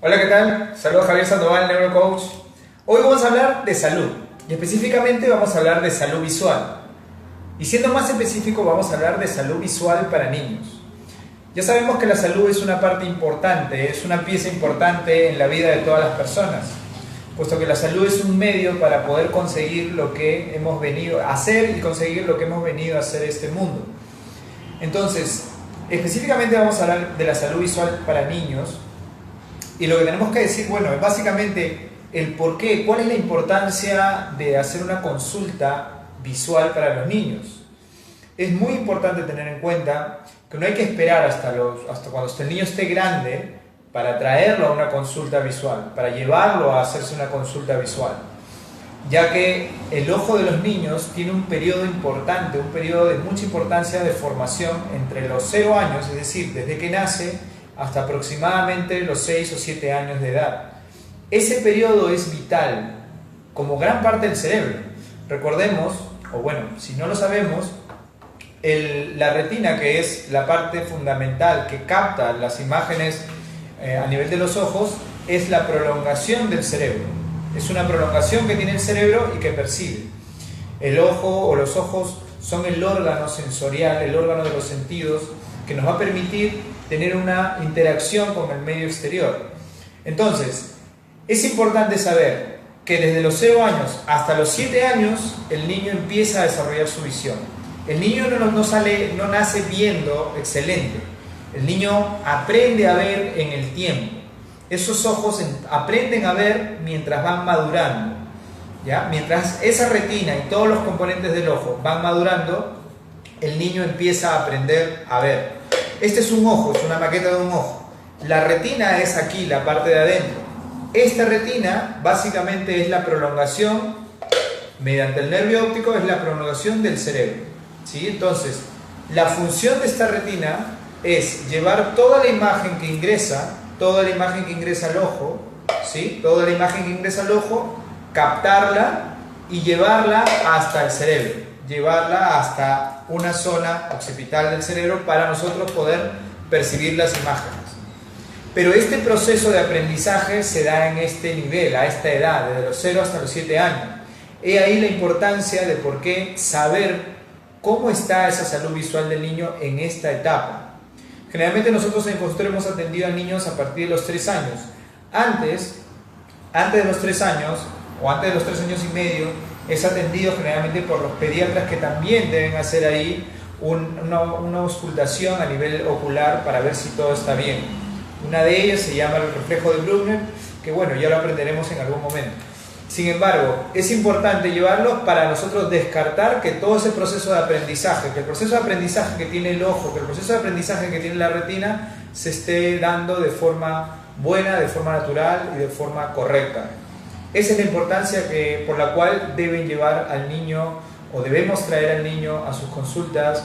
Hola, ¿qué tal? Saludos, Javier Sandoval, Neurocoach. Hoy vamos a hablar de salud y específicamente vamos a hablar de salud visual. Y siendo más específico, vamos a hablar de salud visual para niños. Ya sabemos que la salud es una parte importante, es una pieza importante en la vida de todas las personas, puesto que la salud es un medio para poder conseguir lo que hemos venido a hacer y conseguir lo que hemos venido a hacer este mundo. Entonces, específicamente vamos a hablar de la salud visual para niños. Y lo que tenemos que decir, bueno, es básicamente el por qué, cuál es la importancia de hacer una consulta visual para los niños. Es muy importante tener en cuenta que no hay que esperar hasta cuando el niño esté grande para traerlo a una consulta visual, para llevarlo a hacerse una consulta visual, ya que el ojo de los niños tiene un periodo importante, un periodo de mucha importancia de formación entre los 0 años, es decir, desde que nace hasta aproximadamente los 6 o 7 años de edad. Ese periodo es vital, como gran parte del cerebro. Recordemos, o bueno, si no lo sabemos, la retina, que es la parte fundamental que capta las imágenes a nivel de los ojos, es la prolongación del cerebro. Es una prolongación que tiene el cerebro y que percibe. El ojo o los ojos son el órgano sensorial, el órgano de los sentidos, que nos va a permitir tener una interacción con el medio exterior. Entonces, es importante saber que desde los 0 años hasta los 7 años el niño empieza a desarrollar su visión. El niño no nace viendo excelente. El niño aprende a ver en el tiempo. Esos ojos aprenden a ver mientras van madurando, ¿ya? Mientras esa retina y todos los componentes del ojo van madurando, el niño empieza a aprender a ver. Este es un ojo, es una maqueta de un ojo. La retina es aquí, la parte de adentro. Esta retina básicamente es la prolongación, mediante el nervio óptico, es la prolongación del cerebro, ¿sí? Entonces, la función de esta retina es llevar toda la imagen que ingresa al ojo, ¿sí? Toda la imagen que ingresa al ojo, captarla y llevarla hasta el cerebro, llevarla hasta una zona occipital del cerebro para nosotros poder percibir las imágenes. Pero este proceso de aprendizaje se da en este nivel, a esta edad, desde los 0 hasta los 7 años. He ahí la importancia de por qué saber cómo está esa salud visual del niño en esta etapa. Generalmente nosotros en consultorio hemos atendido a niños a partir de los 3 años. Antes de los 3 años, o antes de los 3 años y medio, es atendido generalmente por los pediatras, que también deben hacer ahí una auscultación a nivel ocular para ver si todo está bien. Una de ellas se llama el reflejo de Brugner, que bueno, ya lo aprenderemos en algún momento. Sin embargo, es importante llevarlos para nosotros descartar que todo ese proceso de aprendizaje, que el proceso de aprendizaje que tiene el ojo, que el proceso de aprendizaje que tiene la retina, se esté dando de forma buena, de forma natural y de forma correcta. Esa es la importancia por la cual deben llevar al niño, o debemos traer al niño a sus consultas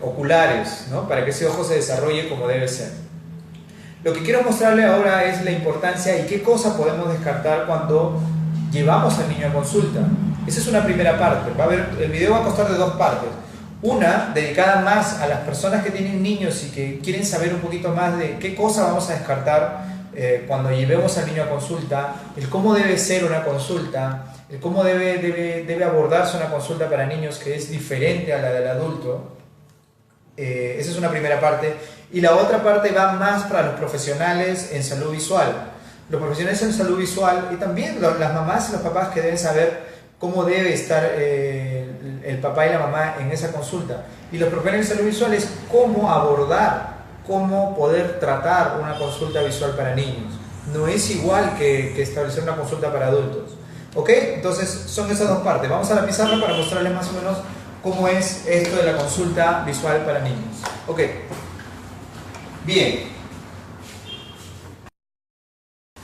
oculares, ¿no? Para que ese ojo se desarrolle como debe ser. Lo que quiero mostrarle ahora es la importancia y qué cosa podemos descartar cuando llevamos al niño a consulta. Esa es una primera parte. El video va a constar de 2 partes. Una dedicada más a las personas que tienen niños y que quieren saber un poquito más de qué cosa vamos a descartar cuando llevemos al niño a consulta, el cómo debe ser una consulta, el cómo debe abordarse una consulta para niños, que es diferente a la del adulto. Esa es una primera parte. Y la otra parte va más para los profesionales en salud visual. Los profesionales en salud visual y también las mamás y los papás, que deben saber cómo debe estar el papá y la mamá en esa consulta. Y los profesionales en salud visual es cómo abordar, cómo poder tratar una consulta visual para niños. No es igual que establecer una consulta para adultos. ¿Ok? Entonces son esas 2 partes. Vamos a la pizarra para mostrarles más o menos cómo es esto de la consulta visual para niños. Ok. Bien.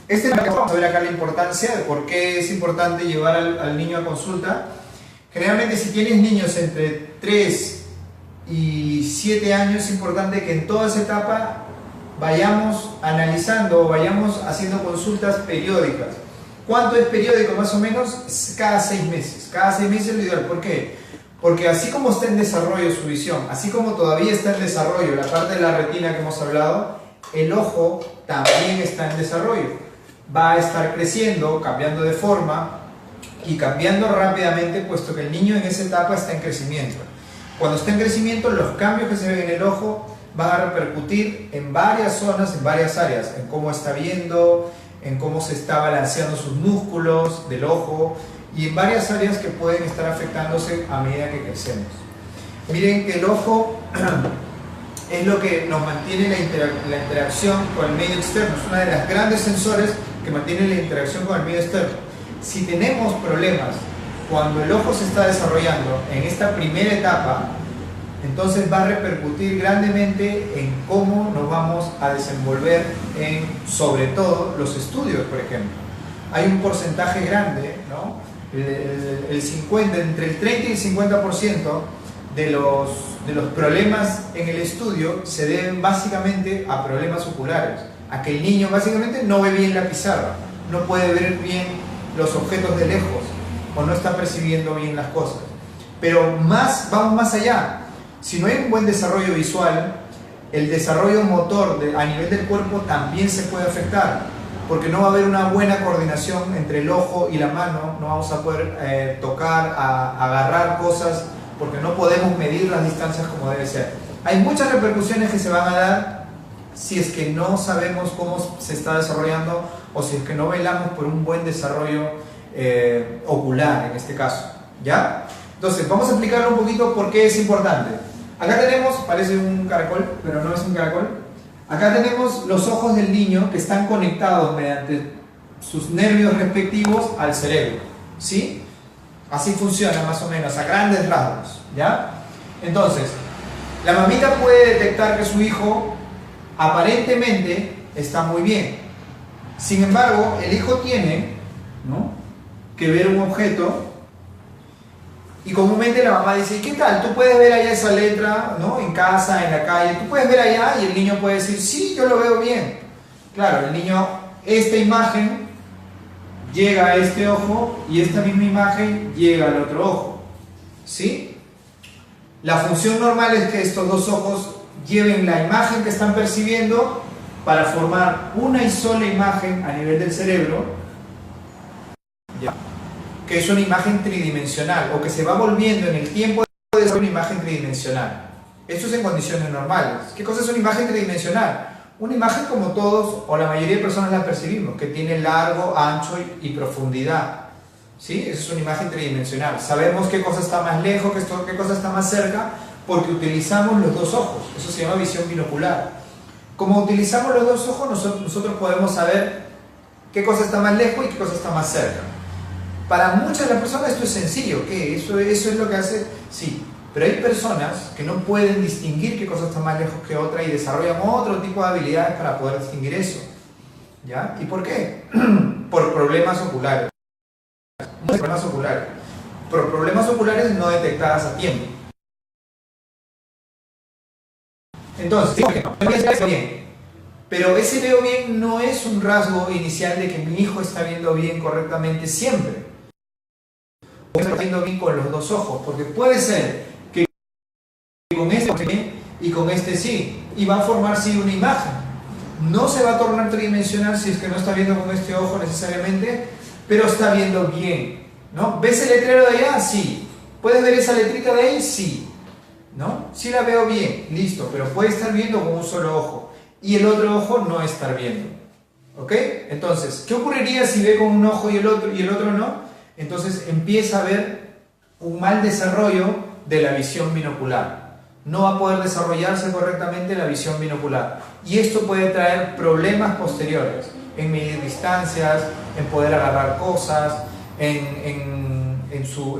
Vamos a ver acá la importancia de por qué es importante llevar al niño a consulta. Generalmente, si tienes niños entre 3 y 7 años, es importante que en toda esa etapa vayamos analizando o vayamos haciendo consultas periódicas. ¿Cuánto es periódico? Más o menos cada 6 meses. Cada 6 meses es lo ideal. ¿Por qué? Porque así como está en desarrollo su visión, así como todavía está en desarrollo la parte de la retina que hemos hablado, el ojo también está en desarrollo. Va a estar creciendo, cambiando de forma y cambiando rápidamente, puesto que el niño en esa etapa está en crecimiento. Cuando está en crecimiento, los cambios que se ven en el ojo van a repercutir en varias zonas, en varias áreas, en cómo está viendo, en cómo se está balanceando sus músculos del ojo y en varias áreas que pueden estar afectándose a medida que crecemos. Miren que el ojo es lo que nos mantiene la interacción con el medio externo, es una de las grandes sensores que mantiene la interacción con el medio externo. Si tenemos problemas cuando el ojo se está desarrollando en esta primera etapa, entonces va a repercutir grandemente en cómo nos vamos a desenvolver en, sobre todo, los estudios, por ejemplo. Hay un porcentaje grande, ¿no? El 50, entre el 30 y el 50% de los problemas en el estudio se deben básicamente a problemas oculares, a que el niño básicamente no ve bien la pizarra, no puede ver bien los objetos de lejos o no está percibiendo bien las cosas. Pero vamos más allá. Si no hay un buen desarrollo visual, el desarrollo motor a nivel del cuerpo también se puede afectar, porque no va a haber una buena coordinación entre el ojo y la mano, no vamos a poder tocar, agarrar cosas, porque no podemos medir las distancias como debe ser. Hay muchas repercusiones que se van a dar si es que no sabemos cómo se está desarrollando o si es que no velamos por un buen desarrollo ocular en este caso, ¿ya? Entonces, vamos a explicarlo un poquito por qué es importante. Acá tenemos, parece un caracol, pero no es un caracol. Acá tenemos los ojos del niño que están conectados mediante sus nervios respectivos al cerebro, ¿sí? Así funciona más o menos, a grandes rasgos, ¿ya? Entonces, la mamita puede detectar que su hijo aparentemente está muy bien. Sin embargo, el hijo tiene, ¿no?, que ver un objeto y comúnmente la mamá dice, ¿qué tal? Tú puedes ver allá esa letra, ¿no?, en casa, en la calle, tú puedes ver allá, y el niño puede decir, sí, yo lo veo bien. Claro, el niño, esta imagen llega a este ojo y esta misma imagen llega al otro ojo, ¿sí? La función normal es que estos dos ojos lleven la imagen que están percibiendo para formar una y sola imagen a nivel del cerebro, ¿ya?, que es una imagen tridimensional o que se va volviendo en el tiempo de ser una imagen tridimensional. Esto es en condiciones normales. ¿Qué cosa es una imagen tridimensional? Una imagen como todos o la mayoría de personas la percibimos, que tiene largo, ancho y profundidad, ¿sí? Esa es una imagen tridimensional. Sabemos qué cosa está más lejos, qué cosa está más cerca, porque utilizamos los dos ojos. Eso se llama visión binocular. Como utilizamos los dos ojos, nosotros podemos saber qué cosa está más lejos y qué cosa está más cerca. Para muchas de las personas esto es sencillo, ¿qué? ¿Eso es lo que hace? Sí, pero hay personas que no pueden distinguir qué cosa está más lejos que otra y desarrollan otro tipo de habilidades para poder distinguir eso, ¿ya? ¿Y por qué? Por problemas oculares. Problemas oculares. Por problemas oculares no detectadas a tiempo. Entonces, veo bien, pero ese veo bien no es un rasgo inicial de que mi hijo está viendo bien correctamente siempre. O está viendo bien con los dos ojos, porque puede ser que con este bien y con este sí, y va a formar sí una imagen. No se va a tornar tridimensional si es que no está viendo con este ojo necesariamente, pero está viendo bien, ¿no? ¿Ves el letrero de allá? Sí. ¿Puedes ver esa letrita de ahí? Sí. ¿No? Sí la veo bien, listo, pero puede estar viendo con un solo ojo y el otro ojo no estar viendo, ¿ok? Entonces, ¿qué ocurriría si ve con un ojo y el otro no? Entonces empieza a haber un mal desarrollo de la visión binocular. No va a poder desarrollarse correctamente la visión binocular y esto puede traer problemas posteriores en medir distancias, en poder agarrar cosas, en su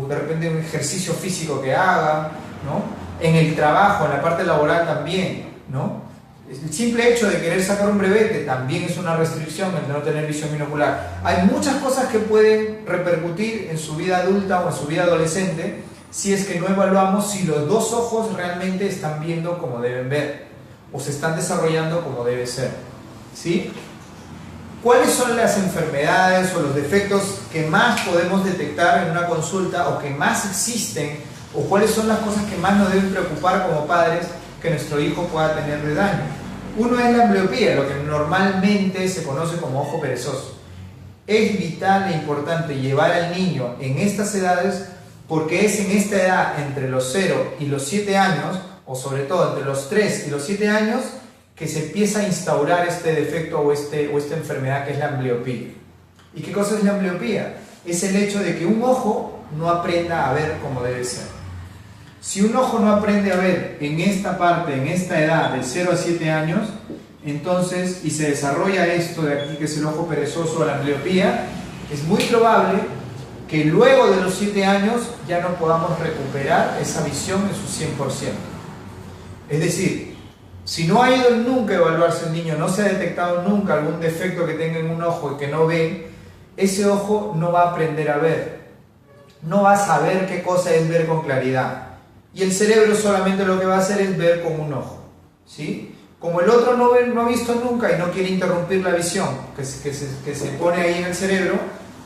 de repente un ejercicio físico que haga, ¿no? En el trabajo, en la parte laboral también, ¿no? El simple hecho de querer sacar un brevete también es una restricción el de no tener visión binocular. Hay muchas cosas que pueden repercutir en su vida adulta o en su vida adolescente si es que no evaluamos si los dos ojos realmente están viendo como deben ver o se están desarrollando como debe ser, ¿sí? ¿Cuáles son las enfermedades o los defectos que más podemos detectar en una consulta o que más existen? ¿O cuáles son las cosas que más nos deben preocupar como padres que nuestro hijo pueda tener de daño? Uno es la ambliopía, lo que normalmente se conoce como ojo perezoso. Es vital e importante llevar al niño en estas edades porque es en esta edad, entre los 0 y los 7 años, o sobre todo entre los 3 y los 7 años, que se empieza a instaurar este defecto o esta enfermedad que es la ambliopía. ¿Y qué cosa es la ambliopía? Es el hecho de que un ojo no aprenda a ver como debe ser. Si un ojo no aprende a ver en esta parte, en esta edad de 0 a 7 años, entonces, y se desarrolla esto de aquí que es el ojo perezoso o la ambliopía, es muy probable que luego de los 7 años ya no podamos recuperar esa visión en su 100%. Es decir, si no ha ido nunca a evaluarse el niño, no se ha detectado nunca algún defecto que tenga en un ojo y que no ve, ese ojo no va a aprender a ver, no va a saber qué cosa es ver con claridad. Y el cerebro solamente lo que va a hacer es ver con un ojo, ¿sí? Como el otro no ha visto nunca y no quiere interrumpir la visión que se pone ahí en el cerebro,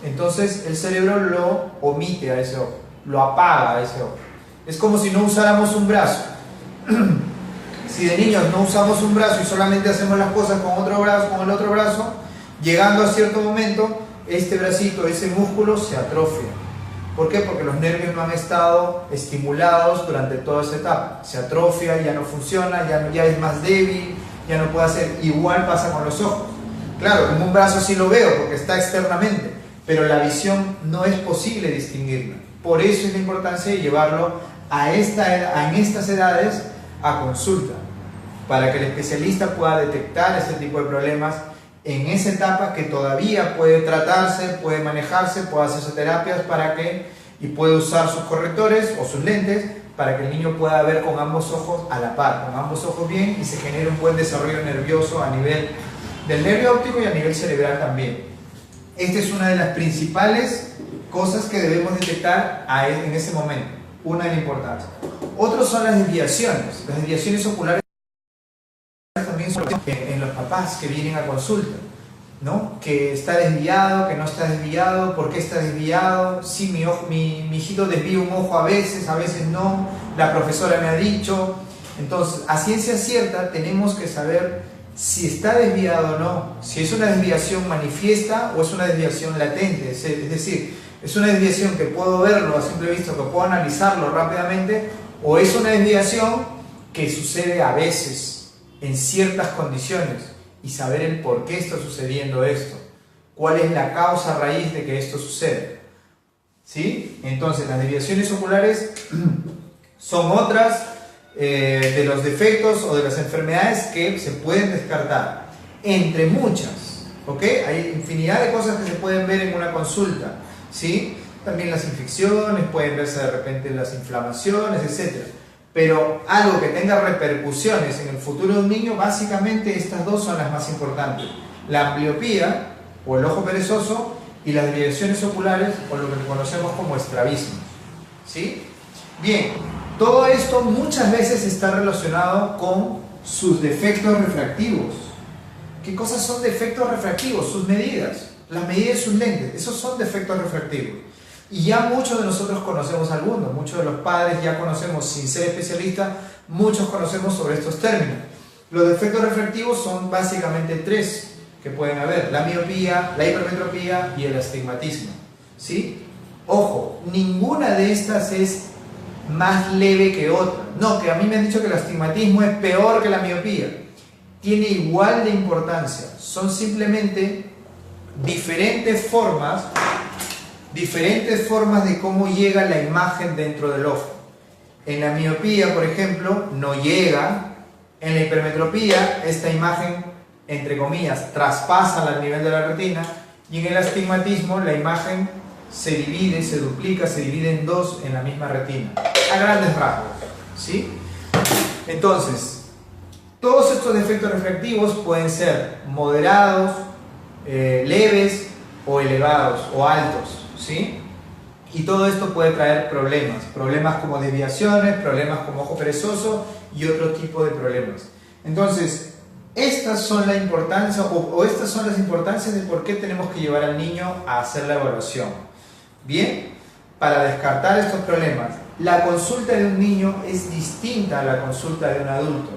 entonces el cerebro lo omite a ese ojo, lo apaga a ese ojo. Es como si no usáramos un brazo. Si de niños no usamos un brazo y solamente hacemos las cosas con otro brazo, con el otro brazo, llegando a cierto momento, este bracito, ese músculo se atrofia. ¿Por qué? Porque los nervios no han estado estimulados durante toda esa etapa. Se atrofia, ya no funciona, ya es más débil, ya no puede hacer. Igual pasa con los ojos. Claro, con un brazo sí lo veo porque está externamente, pero la visión no es posible distinguirla. Por eso es la importancia de llevarlo en estas edades a consulta, para que el especialista pueda detectar ese tipo de problemas en esa etapa que todavía puede tratarse, puede manejarse, puede hacerse terapias y puede usar sus correctores o sus lentes para que el niño pueda ver con ambos ojos a la par, con ambos ojos bien y se genere un buen desarrollo nervioso a nivel del nervio óptico y a nivel cerebral también. Esta es una de las principales cosas que debemos detectar en ese momento, una de las importantes. Otros son las desviaciones oculares también son en los papás que vienen a consulta, ¿no? Que está desviado, que no está desviado, ¿por qué está desviado? Sí, mi hijito desvía un ojo a veces no, la profesora me ha dicho. Entonces, a ciencia cierta tenemos que saber si está desviado o no, si es una desviación manifiesta o es una desviación latente, es decir, es una desviación que puedo verlo a simple vista, que puedo analizarlo rápidamente, o es una desviación que sucede a veces, en ciertas condiciones, y saber el por qué está sucediendo esto, cuál es la causa raíz de que esto sucede, ¿sí? Entonces las desviaciones oculares son otras de los defectos o de las enfermedades que se pueden descartar, entre muchas, ¿ok? Hay infinidad de cosas que se pueden ver en una consulta, ¿sí? También las infecciones, pueden verse de repente las inflamaciones, etc. Pero algo que tenga repercusiones en el futuro de un niño, básicamente estas dos son las más importantes. La ambliopía, o el ojo perezoso, y las desviaciones oculares, o lo que conocemos como estrabismos, ¿sí? Bien, todo esto muchas veces está relacionado con sus defectos refractivos. ¿Qué cosas son defectos refractivos? Sus medidas, las medidas de sus lentes, esos son defectos refractivos. Y ya muchos de nosotros conocemos algunos, muchos de los padres ya conocemos, sin ser especialistas, muchos conocemos sobre estos términos. Los defectos refractivos son básicamente tres que pueden haber: la miopía, la hipermetropía y el astigmatismo, ¿sí? Ojo, ninguna de estas es más leve que otra. No, que a mí me han dicho que el astigmatismo es peor que la miopía. Tiene igual de importancia, son simplemente diferentes formas de cómo llega la imagen dentro del ojo. En la miopía, por ejemplo, no llega. En la hipermetropía, esta imagen, entre comillas, traspasa al nivel de la retina. Y en el astigmatismo, la imagen se divide, se duplica, se divide en dos en la misma retina, a grandes rasgos, ¿sí? Entonces, todos estos defectos refractivos pueden ser moderados, leves o elevados o altos, ¿sí? Y todo esto puede traer problemas como desviaciones, problemas como ojo perezoso y otro tipo de problemas. Entonces, estas son la importancia o estas son las importancias de por qué tenemos que llevar al niño a hacer la evaluación. Bien, para descartar estos problemas, la consulta de un niño es distinta a la consulta de un adulto.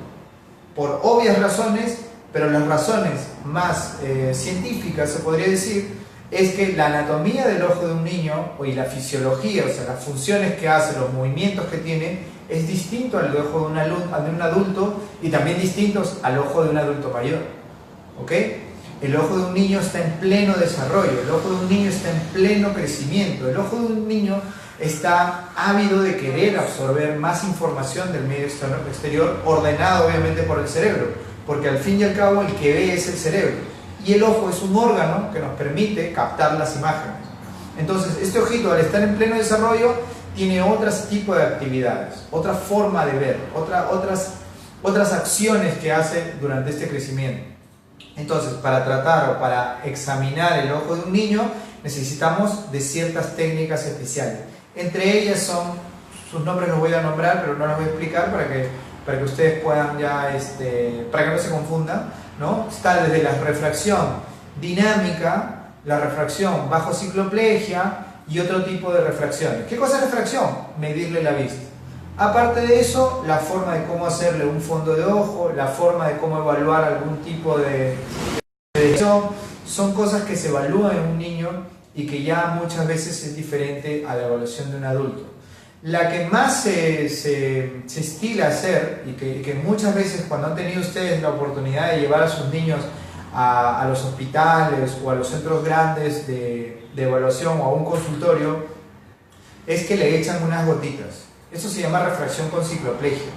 por obvias razones, pero las razones más científicas, se podría decir, es que la anatomía del ojo de un niño y la fisiología, o sea, las funciones que hace, los movimientos que tiene, es distinto al ojo de un adulto y también distintos al ojo de un adulto mayor. ¿Ok? El ojo de un niño está en pleno desarrollo, el ojo de un niño está en pleno crecimiento, el ojo de un niño está ávido de querer absorber más información del medio exterior, ordenado obviamente por el cerebro, porque al fin y al cabo el que ve es el cerebro. Y el ojo es un órgano que nos permite captar las imágenes. Entonces, este ojito, al estar en pleno desarrollo, tiene otro tipo de actividades, otra forma de ver, otras acciones que hace durante este crecimiento. Entonces, para tratar o para examinar el ojo de un niño, necesitamos de ciertas técnicas especiales. Entre ellas son, sus nombres los voy a nombrar, pero no los voy a explicar para que ustedes puedan ya, para que no se confundan, ¿no? Está desde la refracción dinámica, la refracción bajo cicloplegia y otro tipo de refracciones. ¿Qué cosa es refracción? Medirle la vista. Aparte de eso, la forma de cómo hacerle un fondo de ojo, la forma de cómo evaluar algún tipo de son cosas que se evalúan en un niño y que ya muchas veces es diferente a la evaluación de un adulto. La que más se estila hacer y que muchas veces cuando han tenido ustedes la oportunidad de llevar a sus niños a los hospitales o a los centros grandes de evaluación o a un consultorio, es que le echan unas gotitas. Eso se llama refracción con cicloplegia,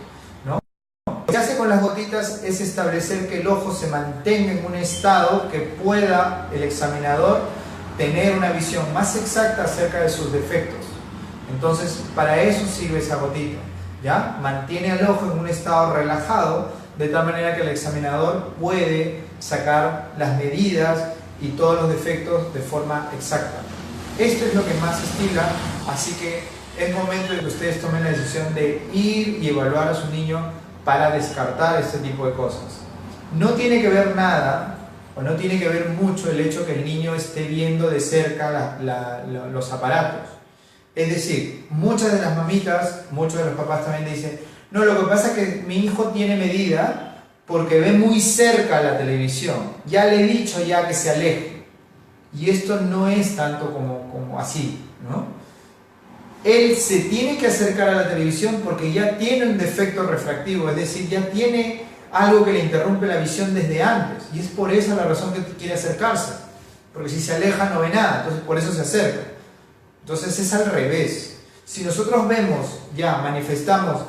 ¿no? Lo que se hace con las gotitas es establecer que el ojo se mantenga en un estado que pueda el examinador tener una visión más exacta acerca de sus defectos. Entonces, para eso sirve esa gotita, ¿ya? Mantiene al ojo en un estado relajado, de tal manera que el examinador puede sacar las medidas y todos los defectos de forma exacta. Esto es lo que más estila, así que es momento de que ustedes tomen la decisión de ir y evaluar a su niño para descartar este tipo de cosas. No tiene que ver nada, o no tiene que ver mucho el hecho que el niño esté viendo de cerca los aparatos. Es decir, muchas de las mamitas, muchos de los papás también dicen, no, lo que pasa es que mi hijo tiene medida porque ve muy cerca la televisión. Ya le he dicho ya que se aleje. Y esto no es tanto como así, ¿no? Él se tiene que acercar a la televisión porque ya tiene un defecto refractivo, es decir, ya tiene algo que le interrumpe la visión desde antes. Y es por esa la razón que quiere acercarse. Porque si se aleja no ve nada, entonces por eso se acerca. Entonces es al revés. Si nosotros vemos, ya manifestamos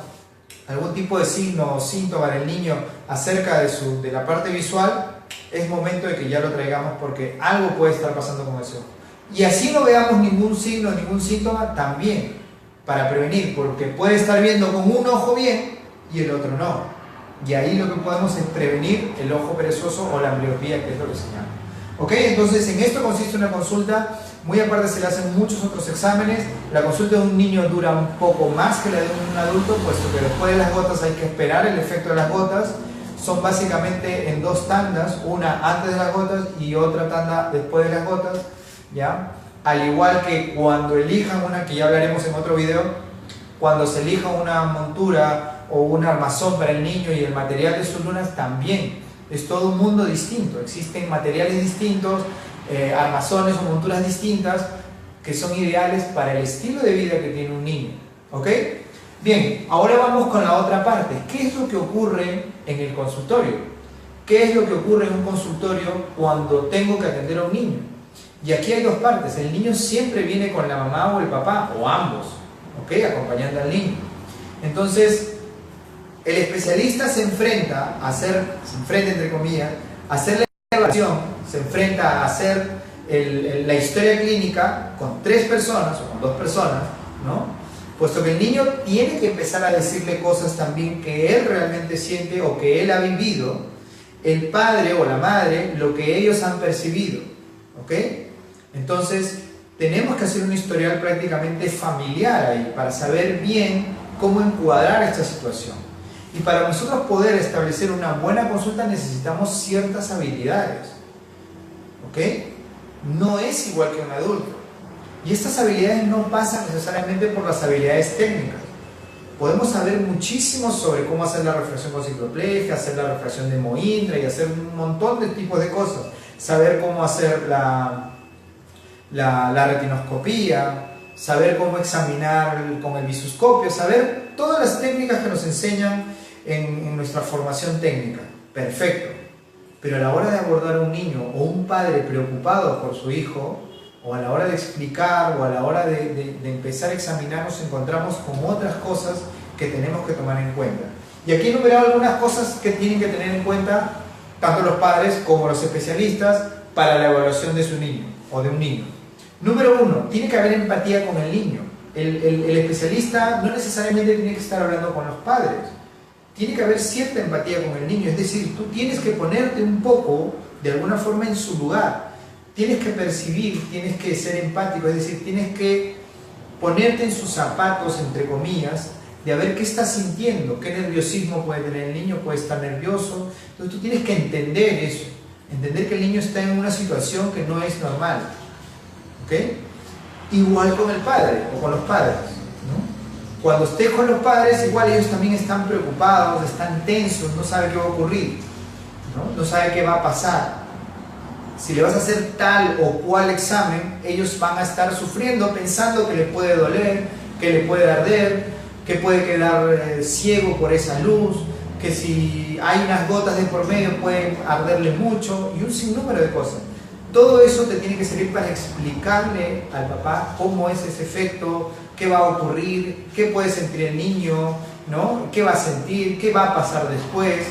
algún tipo de signo o síntoma del niño acerca de la parte visual, es momento de que ya lo traigamos porque algo puede estar pasando con eso. Y así no veamos ningún signo, ningún síntoma, también para prevenir, porque puede estar viendo con un ojo bien y el otro no. Y ahí lo que podemos es prevenir el ojo perezoso o la ambliopía, que es lo que se llama. ¿Ok? Entonces en esto consiste una consulta. Muy aparte se le hacen muchos otros exámenes. La consulta de un niño dura un poco más que la de un adulto, puesto que después de las gotas hay que esperar el efecto de las gotas. Son básicamente en dos tandas, una antes de las gotas y otra tanda después de las gotas, ¿ya? Al igual que cuando elijan una, que ya hablaremos en otro video, cuando se elija una montura o un armazón para el niño y el material de sus lunas también. Es todo un mundo distinto, existen materiales distintos, armazones o monturas distintas que son ideales para el estilo de vida que tiene un niño. ¿Ok? Bien, ahora vamos con la otra parte. ¿Qué es lo que ocurre en el consultorio? ¿Qué es lo que ocurre en un consultorio cuando tengo que atender a un niño? Y aquí hay dos partes. El niño siempre viene con la mamá o el papá, o ambos, ¿ok? Acompañando al niño. Entonces, el especialista se enfrenta entre comillas, a hacer la evaluación, se enfrenta a hacer la historia clínica con 3 personas o con 2 personas, ¿no? Puesto que el niño tiene que empezar a decirle cosas también que él realmente siente o que él ha vivido, el padre o la madre, lo que ellos han percibido, ¿ok? Entonces, tenemos que hacer un historial prácticamente familiar ahí para saber bien cómo encuadrar esta situación. Y para nosotros poder establecer una buena consulta necesitamos ciertas habilidades, ¿ok? No es igual que un adulto. Y estas habilidades no pasan necesariamente por las habilidades técnicas. podemos saber muchísimo sobre cómo hacer la refracción con cicloplegia, hacer la refracción de Mohindra y hacer un montón de tipos de cosas. Saber cómo hacer la retinoscopía, saber cómo examinar con el visuscopio, saber todas las técnicas que nos enseñan en nuestra formación técnica. Perfecto. Pero a la hora de abordar a un niño o un padre preocupado por su hijo, o a la hora de explicar, o a la hora de empezar a examinar, nos encontramos con otras cosas que tenemos que tomar en cuenta. Y aquí he enumerado algunas cosas que tienen que tener en cuenta tanto los padres como los especialistas para la evaluación de su niño o de un niño. Número 1, tiene que haber empatía con el niño. El especialista no necesariamente tiene que estar hablando con los padres. Tiene que haber cierta empatía con el niño, es decir, tú tienes que ponerte un poco, de alguna forma, en su lugar. Tienes que percibir, tienes que ser empático, es decir, tienes que ponerte en sus zapatos, entre comillas, de a ver qué está sintiendo, qué nerviosismo puede tener el niño, puede estar nervioso. Entonces tú tienes que entender eso, entender que el niño está en una situación que no es normal. ¿Ok? Igual con el padre o con los padres, ¿no? Cuando estés con los padres, igual ellos también están preocupados, están tensos, no saben qué va a ocurrir, ¿no? No saben qué va a pasar. Si le vas a hacer tal o cual examen, ellos van a estar sufriendo, pensando que les puede doler, que le puede arder, que puede quedar ciego por esa luz, que si hay unas gotas de por medio pueden arderle mucho y un sinnúmero de cosas. Todo eso te tiene que servir para explicarle al papá cómo es ese efecto, qué va a ocurrir, qué puede sentir el niño, ¿no? Qué va a sentir, qué va a pasar después.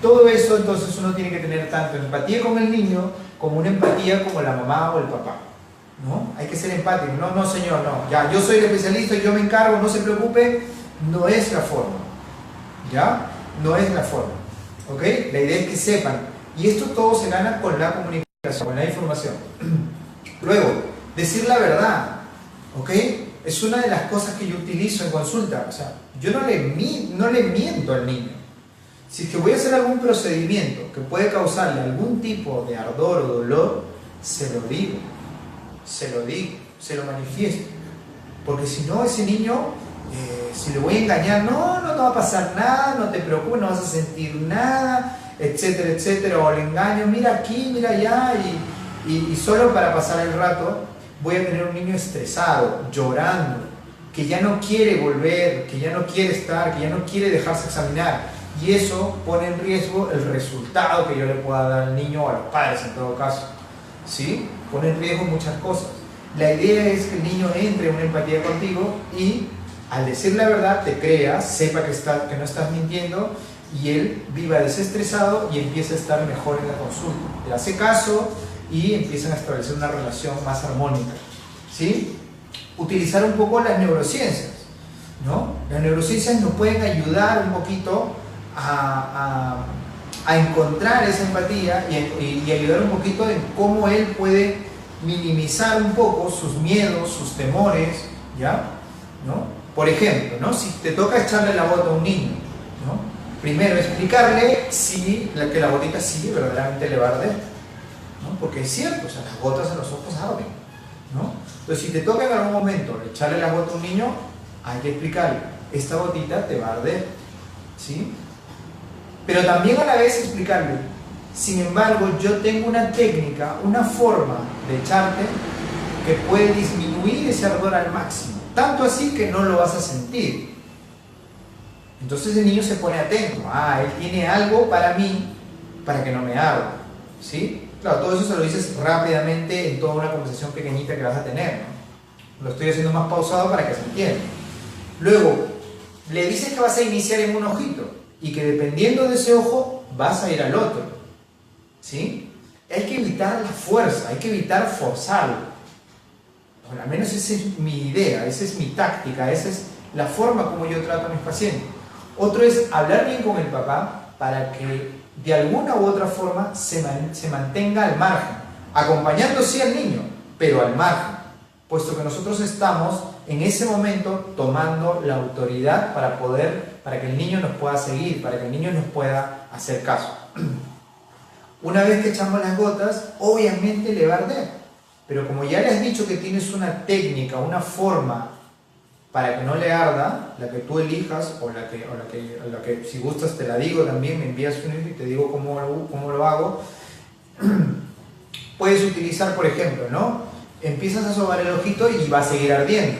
Todo eso, entonces, uno tiene que tener tanto empatía con el niño como una empatía como la mamá o el papá, ¿no? Hay que ser empático. No, no señor, no. Ya, yo soy el especialista y yo me encargo, no se preocupe. No es la forma, ¿ya? No es la forma, ¿ok? La idea es que sepan. Y esto todo se gana con la comunicación, con la información. Luego, decir la verdad, ¿ok? Es una de las cosas que yo utilizo en consulta. O sea, yo no le miento al niño. Si es que voy a hacer algún procedimiento que puede causarle algún tipo de ardor o dolor, se lo digo, se lo manifiesto. Porque si no, ese niño, si le voy a engañar, no te va a pasar nada, no te preocupes, no vas a sentir nada, etcétera, etcétera. O le engaño, mira aquí, mira allá, y solo para pasar el rato voy a tener un niño estresado, llorando, que ya no quiere volver, que ya no quiere estar, que ya no quiere dejarse examinar. Y eso pone en riesgo el resultado que yo le pueda dar al niño o a los padres en todo caso, ¿sí? Pone en riesgo muchas cosas. La idea es que el niño entre en una empatía contigo y al decir la verdad te crea, sepa que no estás mintiendo y él viva desestresado y empieza a estar mejor en la consulta. Le hace caso y empiezan a establecer una relación más armónica, ¿sí? Utilizar un poco las neurociencias, ¿no? Las neurociencias nos pueden ayudar un poquito a encontrar esa empatía y ayudar un poquito en cómo él puede minimizar un poco sus miedos, sus temores, ¿ya? ¿No? Por ejemplo, ¿no? Si te toca echarle la gota a un niño, ¿no? Primero explicarle que la gotita sí verdaderamente le va a arder, ¿no? Porque es cierto, o sea, las gotas en los ojos arden, ¿no? Entonces, si te toca en algún momento echarle la gota a un niño, hay que explicarle, esta gotita te va a arder, ¿sí? Pero también a la vez explicarle, sin embargo, yo tengo una técnica, una forma de echarte que puede disminuir ese ardor al máximo, tanto así que no lo vas a sentir. Entonces el niño se pone atento, él tiene algo para mí, para que no me arda, ¿sí? Claro, todo eso se lo dices rápidamente en toda una conversación pequeñita que vas a tener, ¿no? Lo estoy haciendo más pausado para que se entienda. Luego, le dices que vas a iniciar en un ojito y que dependiendo de ese ojo vas a ir al otro, ¿sí? Hay que evitar la fuerza, hay que evitar forzarlo. Bueno, al menos esa es mi idea, esa es mi táctica, esa es la forma como yo trato a mis pacientes. Otro es hablar bien con el papá para que de alguna u otra forma se mantenga al margen, acompañando sí al niño, pero al margen, puesto que nosotros estamos en ese momento tomando la autoridad para que el niño nos pueda seguir, para que el niño nos pueda hacer caso. Una vez que echamos las gotas, obviamente le va a arder, pero como ya le has dicho que tienes una técnica, una forma para que no le arda, la que tú elijas, o la que si gustas te la digo también, me envías un email y te digo cómo lo hago. Puedes utilizar, por ejemplo, ¿no? Empiezas a sobar el ojito y va a seguir ardiendo,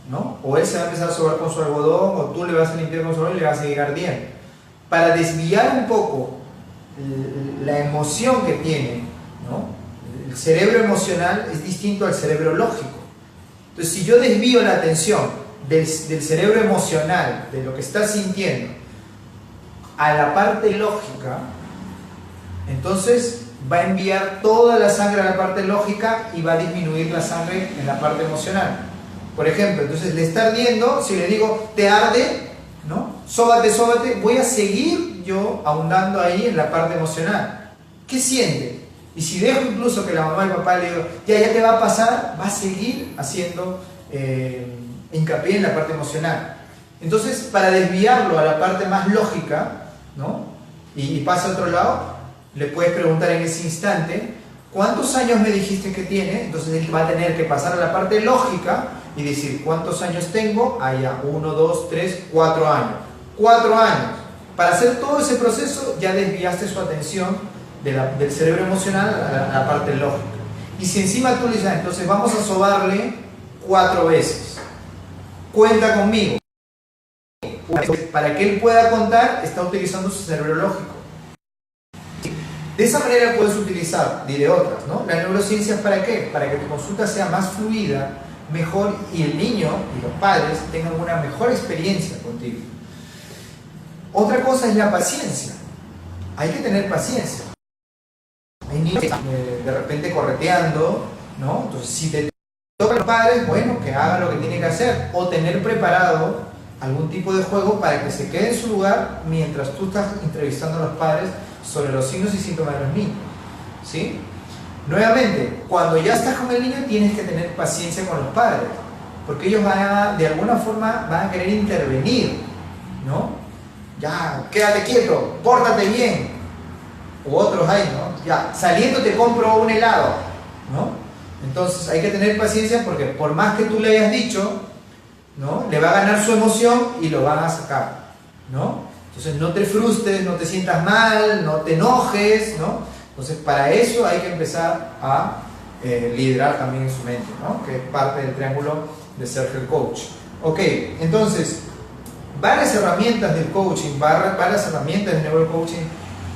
¿no? O él se va a empezar a sobar con su algodón, o tú le vas a limpiar con su algodón y le va a seguir ardiendo. Para desviar un poco la emoción que tiene, ¿no? El cerebro emocional es distinto al cerebro lógico. Entonces, si yo desvío la atención del cerebro emocional, de lo que está sintiendo, a la parte lógica, entonces va a enviar toda la sangre a la parte lógica y va a disminuir la sangre en la parte emocional. Por ejemplo, entonces le está ardiendo, si le digo, te arde, ¿no? Sóbate, sóbate, voy a seguir yo ahondando ahí en la parte emocional. ¿Qué siente? Y si dejo incluso que la mamá y el papá le digo, ya te va a pasar, va a seguir haciendo hincapié en la parte emocional. Entonces, para desviarlo a la parte más lógica, ¿no? y pasa a otro lado, le puedes preguntar en ese instante, ¿cuántos años me dijiste que tiene? Entonces él va a tener que pasar a la parte lógica y decir, ¿cuántos años tengo? Ah, ya, 1, 2, 3, 4 años. 4 años. Para hacer todo ese proceso ya desviaste su atención del cerebro emocional a la parte lógica. Y si encima tú le dices, entonces vamos a sobarle 4 veces. Cuenta conmigo. Para que él pueda contar, está utilizando su cerebro lógico. De esa manera puedes utilizar, de otras, ¿no? La neurociencia, ¿para qué? Para que tu consulta sea más fluida, mejor, y el niño y los padres tengan una mejor experiencia contigo. Otra cosa es la paciencia. Hay que tener paciencia. Hay niños de repente correteando, ¿no? Entonces, si te tocan los padres, bueno, que hagan lo que tienen que hacer, o tener preparado algún tipo de juego para que se quede en su lugar mientras tú estás entrevistando a los padres sobre los signos y síntomas de los niños, ¿sí? Nuevamente, cuando ya estás con el niño tienes que tener paciencia con los padres, porque ellos de alguna forma van a querer intervenir, ¿no? Ya, quédate quieto, pórtate bien. O otros hay, ¿no? Ya, saliendo te compro un helado, ¿no? Entonces hay que tener paciencia porque por más que tú le hayas dicho, ¿no? Le va a ganar su emoción y lo van a sacar, ¿no? Entonces no te frustres, no te sientas mal, no te enojes, ¿no? Entonces para eso hay que empezar a liderar también en su mente, ¿no? Que es parte del triángulo de Sergio el coach. Ok, entonces varias herramientas del coaching, varias herramientas del neurocoaching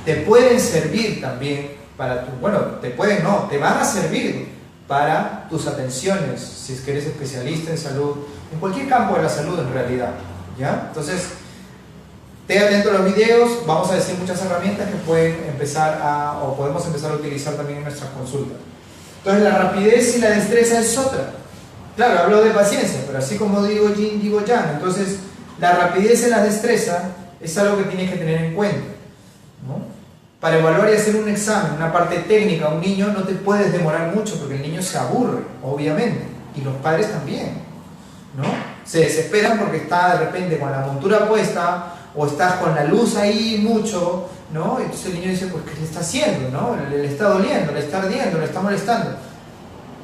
te pueden servir también para te van a servir para tus atenciones, si es que eres especialista en salud, en cualquier campo de la salud en realidad, ¿ya? Entonces, esté atento a los videos, vamos a decir muchas herramientas que podemos empezar a utilizar también en nuestras consultas. Entonces, la rapidez y la destreza es otra. Claro, hablo de paciencia, pero así como digo yin, digo yang. Entonces, la rapidez y la destreza es algo que tienes que tener en cuenta, ¿no? Para evaluar y hacer un examen, una parte técnica a un niño, no te puedes demorar mucho porque el niño se aburre, obviamente, y los padres también, ¿no? Se desesperan porque está de repente con la montura puesta o estás con la luz ahí mucho, ¿no? Entonces el niño dice, pues, ¿qué le está haciendo? ¿No? Le está doliendo, le está ardiendo, le está molestando,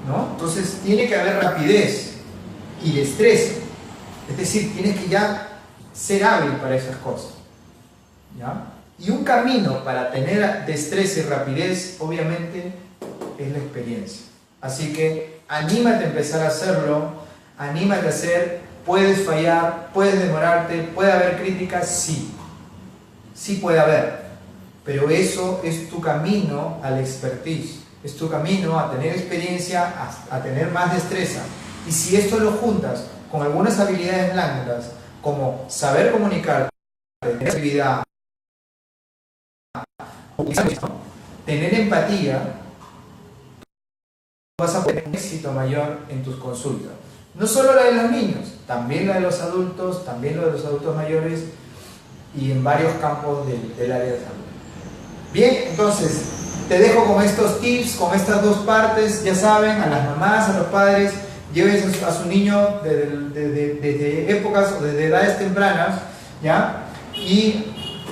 ¿no? Entonces tiene que haber rapidez y destreza, es decir, tienes que ya ser hábil para esas cosas, ¿ya? Y un camino para tener destreza y rapidez, obviamente, es la experiencia. Así que anímate a empezar a hacerlo, anímate a hacer, puedes fallar, puedes demorarte, puede haber críticas, sí. Sí puede haber, pero eso es tu camino al expertise, es tu camino a tener experiencia, a tener más destreza. Y si esto lo juntas con algunas habilidades blandas, como saber comunicar, tener actividad, tener empatía, vas a tener un éxito mayor en tus consultas. No solo la de los niños, también la de los adultos, también la de los adultos mayores y en varios campos del área de salud. Bien, entonces te dejo con estos tips, con estas dos partes. Ya saben, a las mamás, a los padres, lleven a su niño desde épocas o desde edades tempranas, ¿ya? Y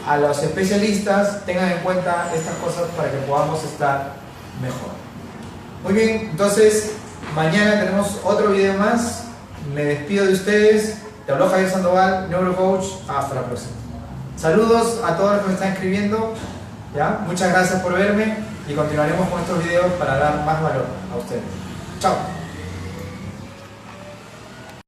a los especialistas tengan en cuenta estas cosas para que podamos estar mejor. Muy bien, entonces mañana tenemos otro video más me despido de ustedes. Te habló Javier Sandoval, neurocoach. Hasta la próxima. Saludos a todos los que me están escribiendo. ¿Ya? Muchas gracias por verme y continuaremos con estos videos para dar más valor a ustedes. Chao.